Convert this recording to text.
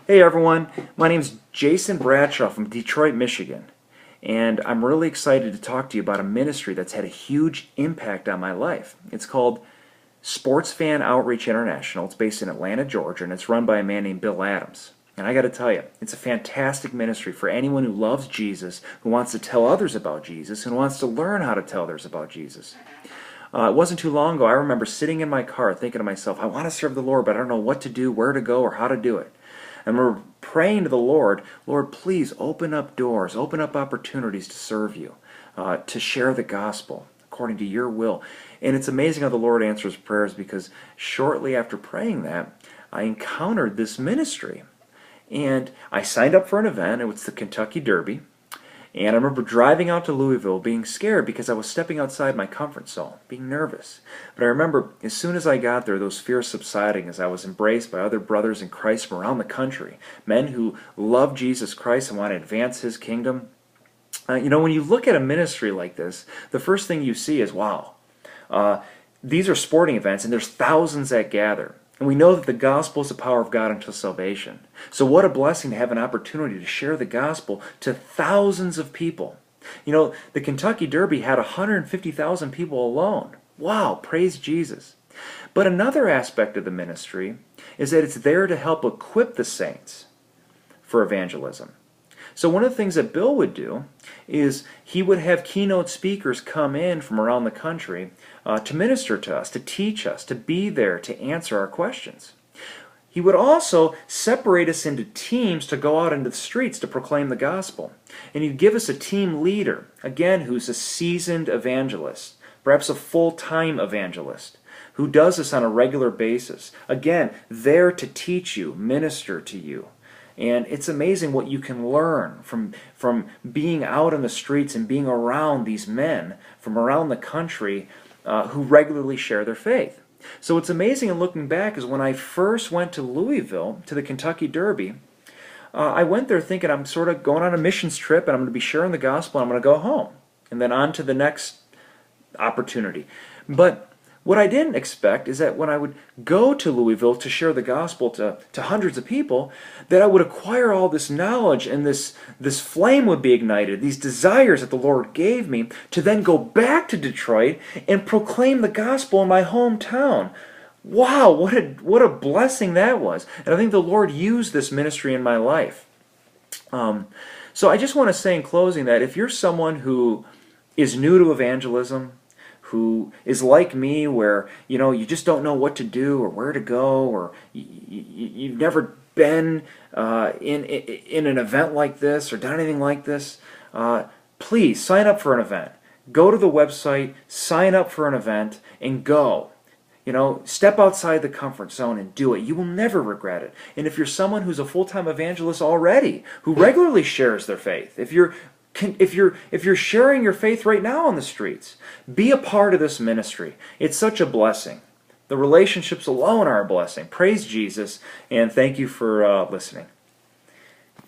Hey everyone, my name's Jason Bradshaw from Detroit, Michigan, and I'm really excited to talk to you about a ministry that's had a huge impact on my life. It's called Sports Fan Outreach International. It's based in Atlanta, Georgia, and it's run by a man named Bill Adams. And I got to tell you, it's a fantastic ministry for anyone who loves Jesus, who wants to tell others about Jesus, and wants to learn how to tell others about Jesus. It wasn't too long ago, I remember sitting in my car thinking to myself, I want to serve the Lord, but I don't know what to do, where to go, or how to do it. And we're praying to the Lord, Lord, please open up doors, open up opportunities to serve you, to share the gospel according to your will. And it's amazing how the Lord answers prayers, because shortly after praying that, I encountered this ministry. And I signed up for an event. It was the Kentucky Derby. And I remember driving out to Louisville being scared because I was stepping outside my comfort zone, being nervous. But I remember as soon as I got there, those fears subsiding as I was embraced by other brothers in Christ from around the country, men who love Jesus Christ and want to advance His kingdom. When you look at a ministry like this, the first thing you see is, wow, these are sporting events and there's thousands that gather. And we know that the gospel is the power of God unto salvation. So what a blessing to have an opportunity to share the gospel to thousands of people. You know, the Kentucky Derby had 150,000 people alone. Wow, praise Jesus. But another aspect of the ministry is that it's there to help equip the saints for evangelism. So one of the things that Bill would do is he would have keynote speakers come in from around the country to minister to us, to teach us, to be there to answer our questions. He would also separate us into teams to go out into the streets to proclaim the gospel. And he'd give us a team leader, again, who's a seasoned evangelist, perhaps a full-time evangelist, who does this on a regular basis. Again, there to teach you, minister to you. And it's amazing what you can learn from being out in the streets and being around these men from around the country who regularly share their faith. So what's amazing in looking back is when I first went to Louisville, to the Kentucky Derby, I went there thinking I'm sort of going on a missions trip and I'm going to be sharing the gospel and I'm going to go home. And then on to the next opportunity. But what I didn't expect is that when I would go to Louisville to share the gospel to hundreds of people, that I would acquire all this knowledge and this flame would be ignited, these desires that the Lord gave me to then go back to Detroit and proclaim the gospel in my hometown. Wow, what a blessing that was. And I think the Lord used this ministry in my life. So I just want to say in closing that if you're someone who is new to evangelism, who is like me where, you just don't know what to do or where to go, or you've never been in an event like this or done anything like this, please sign up for an event. Go to the website, sign up for an event, and go. Step outside the comfort zone and do it. You will never regret it. And if you're someone who's a full-time evangelist already, who regularly shares their faith, if you're sharing your faith right now on the streets, be a part of this ministry. It's such a blessing. The relationships alone are a blessing. Praise Jesus, and thank you for listening.